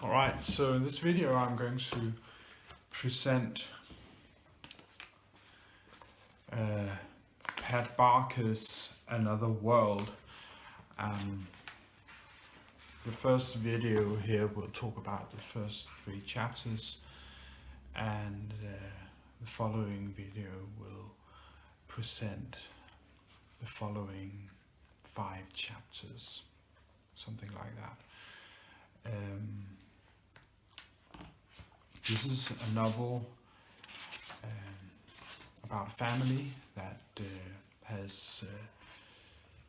Alright, so in this video I'm going to present Pat Barker's Another World. The first video here will talk about the first 3 chapters, and the following video will present the following 5 chapters, something like that. This is a novel about a family that has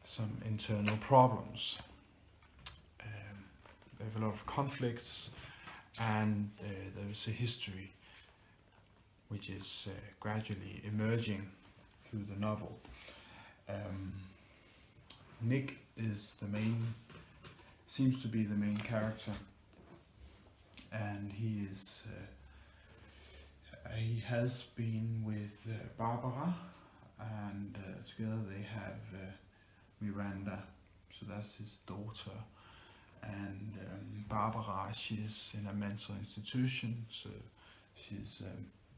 some internal problems. They have a lot of conflicts, and there is a history which is gradually emerging through the novel. Nick is seems to be the main character, and he has been with Barbara, and together they have Miranda, so that's his daughter. And Barbara, she's in a mental institution, so she's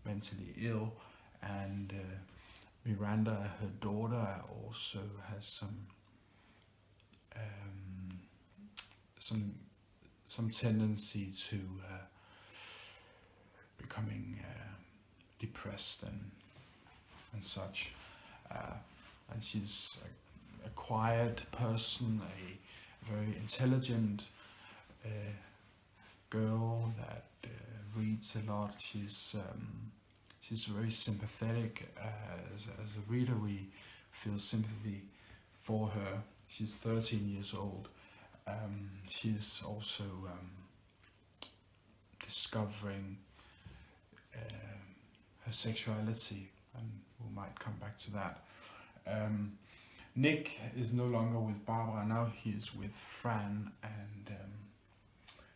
mentally ill, and Miranda, her daughter, also has some tendency to becoming depressed and such, and she's a quiet person, a very intelligent girl that reads a lot. She's very sympathetic. As a reader, we feel sympathy for her. She's 13 years old. She's also discovering her sexuality, and we might come back to that. Nick is no longer with Barbara, now he is with Fran, and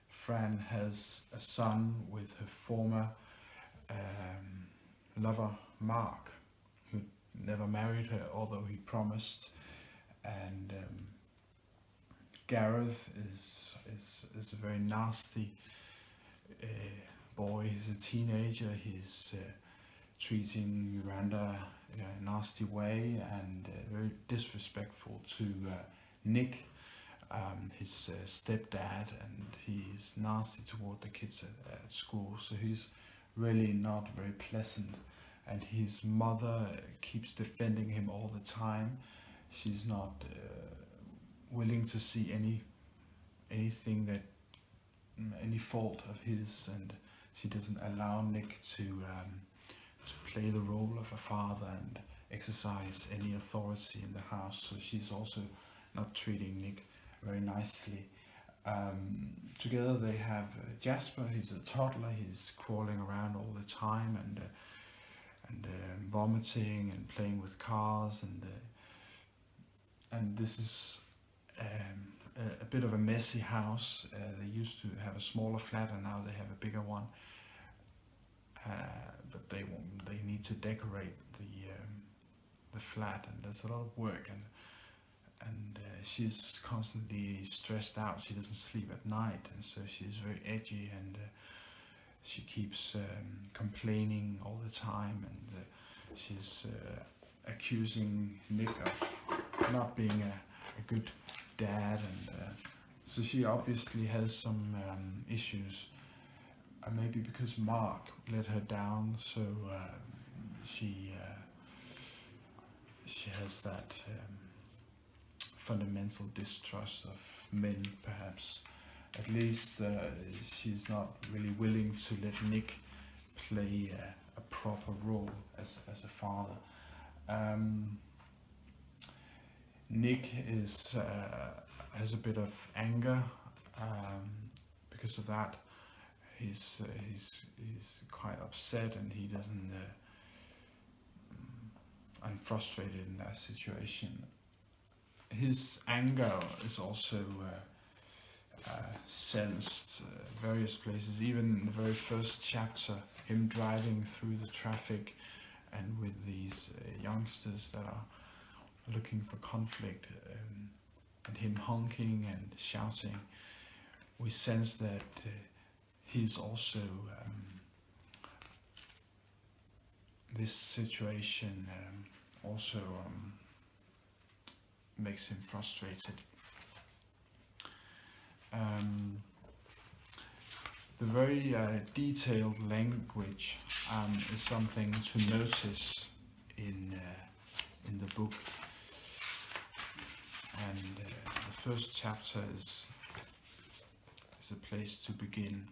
Fran has a son with her former lover, Mark, who never married her, although he promised. And Gareth is a very nasty boy. He's a teenager. He's treating Miranda in a nasty way, and very disrespectful to Nick, his stepdad, and he's nasty toward the kids at school, so he's really not very pleasant. And his mother keeps defending him all the time. She's not willing to see anything that any fault of his, and she doesn't allow Nick to play the role of a father and exercise any authority in the house. So she's also not treating Nick very nicely. Together they have Jasper. He's a toddler. He's crawling around all the time and vomiting and playing with cars, and this is a bit of a messy house. They used to have a smaller flat, and now they have a bigger one. But they need to decorate the flat, and there's a lot of work, and she's constantly stressed out. She doesn't sleep at night, and so she's very edgy, and she keeps complaining all the time, and she's accusing Nick of not being a good dad, and so she obviously has some issues. Maybe because Mark let her down, so she has that fundamental distrust of men, perhaps. At least she's not really willing to let Nick play a proper role as a father. Nick has a bit of anger because of that. He's quite upset, and he doesn't. I'm frustrated in that situation. His anger is also sensed various places. Even in the very first chapter, him driving through the traffic, and with these youngsters that are looking for conflict, and him honking and shouting, we sense that he's also this situation also makes him frustrated. The very detailed language is something to notice in the book, and the first chapter is a place to begin.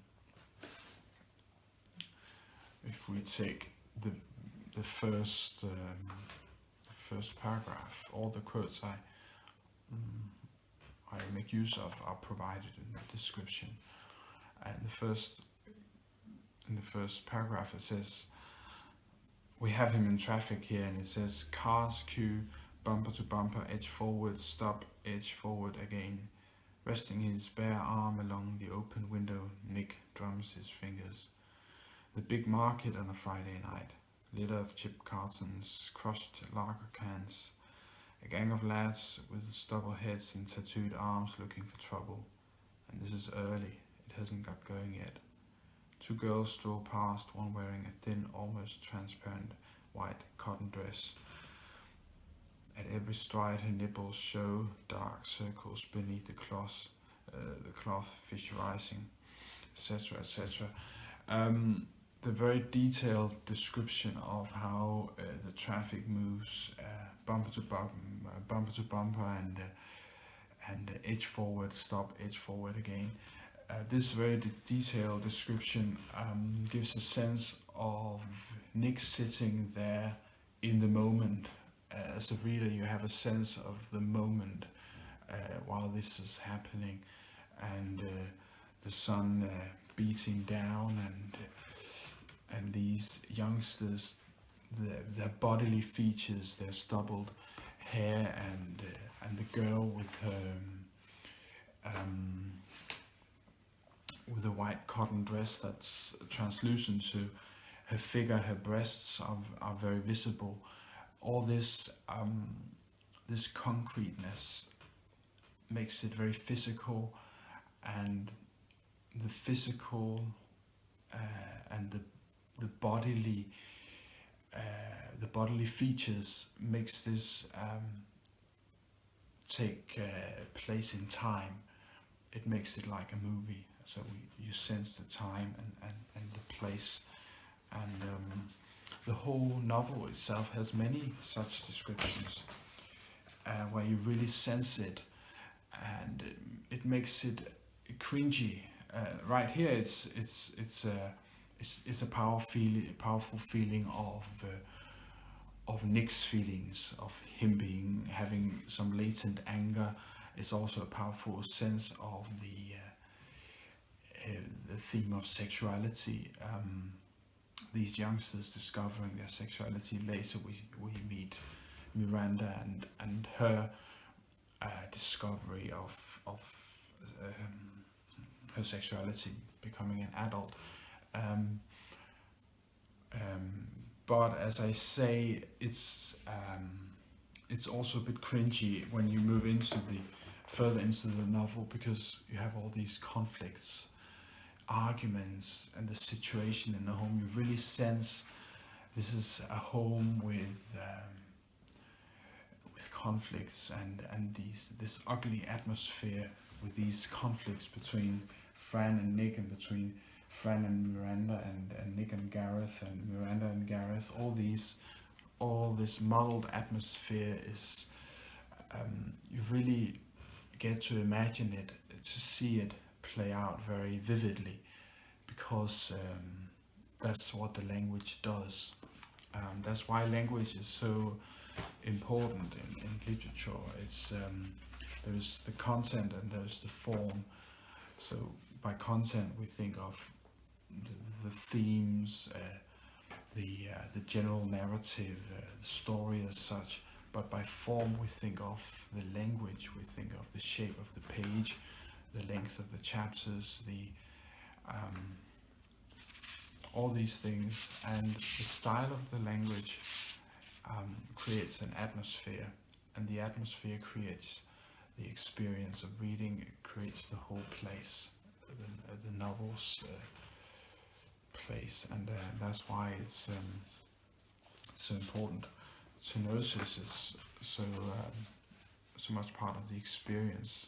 If we take the first paragraph, all the quotes I make use of are provided in the description. And in the first paragraph it says, we have him in traffic here, and it says, cars queue, bumper to bumper, edge forward, stop, edge forward again. Resting his bare arm along the open window, Nick drums his fingers. The Bigg Market on a Friday night. Litter of chip cartons, crushed lager cans. A gang of lads with stubble heads and tattooed arms looking for trouble. And this is early, it hasn't got going yet. Two girls stroll past, one wearing a thin, almost transparent white cotton dress. At every stride her nipples show dark circles beneath the cloth fissurizing, etc., etc. The very detailed description of how the traffic moves bumper to bumper, and edge forward, stop, edge forward again. This very detailed description gives a sense of Nick sitting there in the moment. As a reader, you have a sense of the moment while this is happening, and the sun beating down, and these youngsters, their bodily features, their stubbled hair, and the girl with her with a white cotton dress that's translucent, so her figure, her breasts are very visible. All this this concreteness makes it very physical, and the physical and the bodily features makes this take place in time. It makes it like a movie, so you sense the time and the place, and the whole novel itself has many such descriptions where you really sense it, and it makes it cringy. Right here, it's a powerful feeling of Nick's feelings, of him having some latent anger. It's also a powerful sense of the theme of sexuality. These youngsters discovering their sexuality. Later we meet Miranda and her discovery of her sexuality, becoming an adult. But as I say, it's also a bit cringy when you move further into the novel, because you have all these conflicts, arguments, and the situation in the home. You really sense this is a home with conflicts and this ugly atmosphere, with these conflicts between Fran and Nick, and between Fran and Miranda, and Nick and Gareth, and Miranda and Gareth. All this muddled atmosphere is you really get to imagine it, to see it play out very vividly, because that's what the language does. That's why language is so important in literature. It's there's the content and there's the form. So by content we think of the themes, the general narrative, the story as such. But by form we think of the language, we think of the shape of the page, the length of the chapters, all these things, and the style of the language creates an atmosphere, and the atmosphere creates the experience of reading. It creates the whole place. the novel's place, and that's why it's so important to notice. It's so much part of the experience.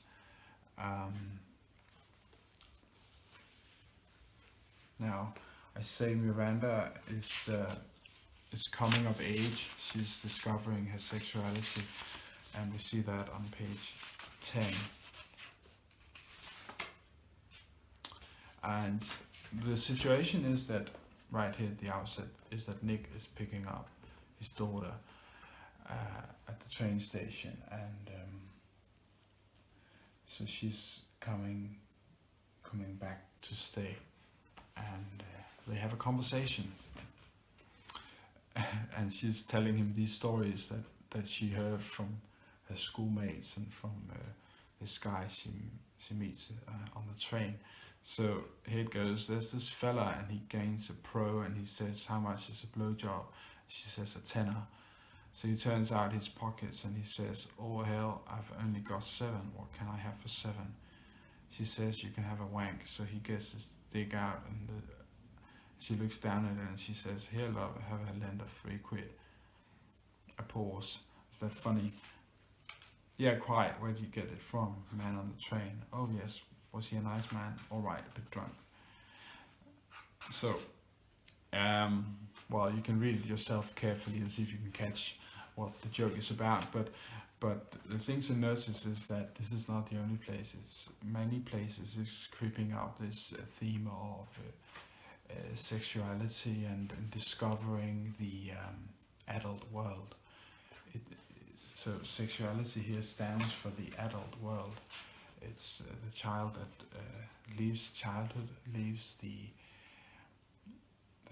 Now, I say Miranda is coming of age. She's discovering her sexuality, and we see that on page 10. And the situation is that right here at the outset is that Nick is picking up his daughter at the train station, and so she's coming back to stay, and they have a conversation, and she's telling him these stories that she heard from her schoolmates and from this guy she meets on the train. So here it goes. There's this fella, and he gains a pro, and he says, "How much is a blowjob?" She says, "A tenner." So he turns out his pockets, and he says, "Oh hell, I've only got 7. What can I have for 7?" She says, "You can have a wank." So he gets his dick out, and she looks down at it, and she says, "Here, love, I have a lend of 3 quid. A pause. Is that funny? Yeah, quite. Where do you get it from? Man on the train. Oh yes. Was he a nice man? All right, a bit drunk. So, well, you can read it yourself carefully and see if you can catch what the joke is about. But the thing to notice is that this is not the only place. It's many places. It's creeping up this theme of sexuality and discovering the adult world. So sexuality here stands for the adult world. It's the child that leaves childhood, leaves the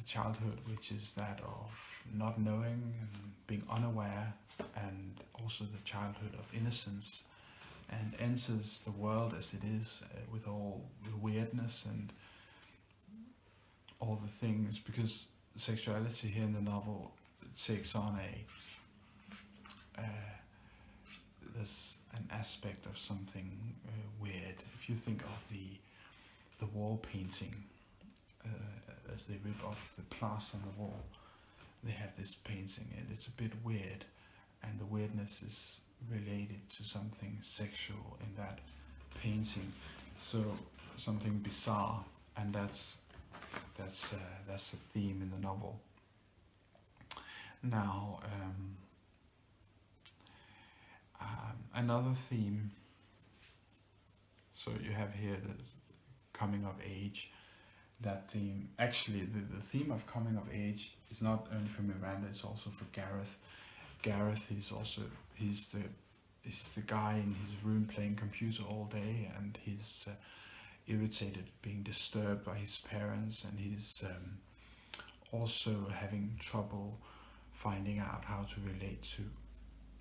childhood, which is that of not knowing and being unaware, and also the childhood of innocence, and enters the world as it is, with all the weirdness and all the things, because sexuality here in the novel takes on there's an aspect of something weird. If you think of the wall painting, as they rip off the plaster on the wall, they have this painting, and it's a bit weird, and the weirdness is related to something sexual in that painting, so something bizarre, and that's the theme in the novel. Now, another theme. So you have here the coming of age. That theme, actually, the theme of coming of age is not only for Miranda; it's also for Gareth. Gareth is also he's the guy in his room playing computer all day, and he's irritated, being disturbed by his parents, and he's also having trouble finding out how to relate to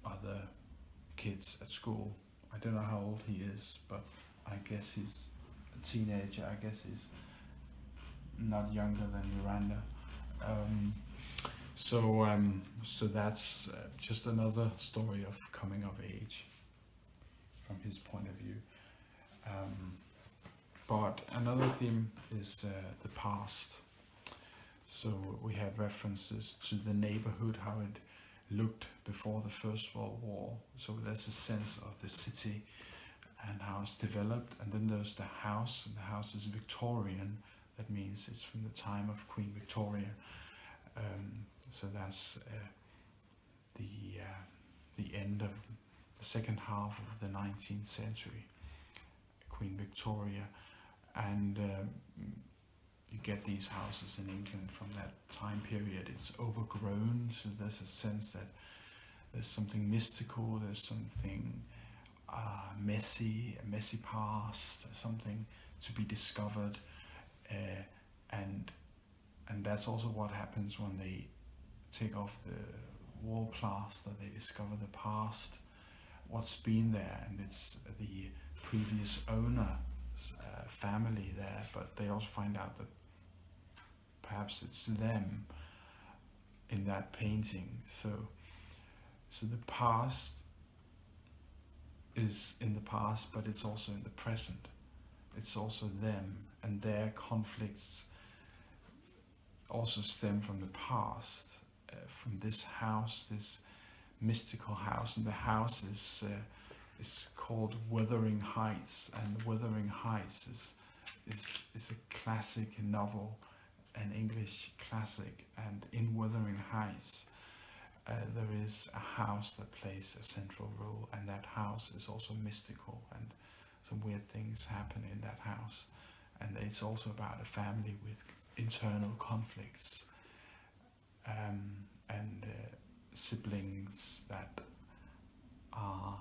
other kids at school. I don't know how old he is, but I guess he's a teenager. I guess he's not younger than Miranda. So that's just another story of coming of age from his point of view. But another theme is the past. So we have references to the neighborhood, how it looked before the First World War. So there's a sense of the city and how it's developed. And then there's the house, and the house is Victorian. That means it's from the time of Queen Victoria. So that's the end of the second half of the 19th century, Queen Victoria. And you get these houses in England from that time period. It's overgrown, so there's a sense that there's something mystical, there's something messy, a messy past, something to be discovered, and that's also what happens when they take off the wall plaster. They discover the past, what's been there, and it's the previous owner family there, but they also find out that perhaps it's them in that painting. So the past is in the past, but it's also in the present, it's also them, and their conflicts also stem from the past, from this house, this mystical house, and the house is called Wuthering Heights, and Wuthering Heights is a classic novel, an English classic, and in Wuthering Heights there is a house that plays a central role, and that house is also mystical, and some weird things happen in that house, and it's also about a family with internal conflicts, and siblings that are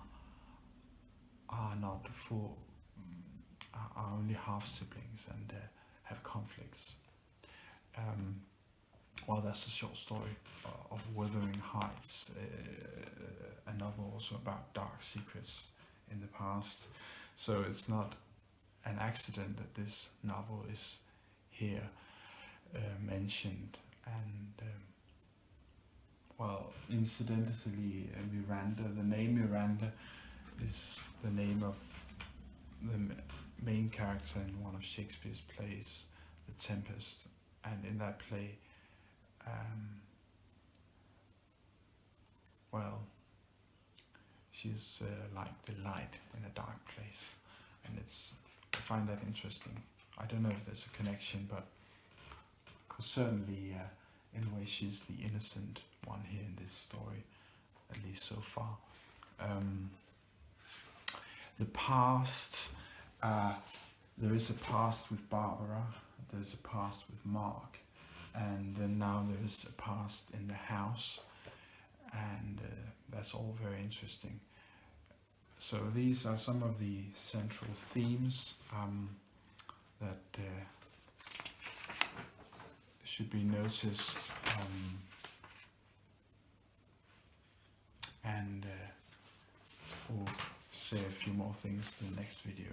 not full, are only half siblings, and have conflicts. Well, that's a short story of Wuthering Heights, a novel also about dark secrets in the past. So it's not an accident that this novel is here mentioned. And well, incidentally, Miranda, the name Miranda is the name of the main character in one of Shakespeare's plays, The Tempest. And in that play, well, she's like the light in a dark place, and I find that interesting. I don't know if there's a connection, but certainly in a way she's the innocent one here in this story, at least so far. The past, there is a past with Barbara, there's a past with Mark, and then now there is a past in the house, and that's all very interesting. So these are some of the central themes that should be noticed, and we'll say a few more things in the next video.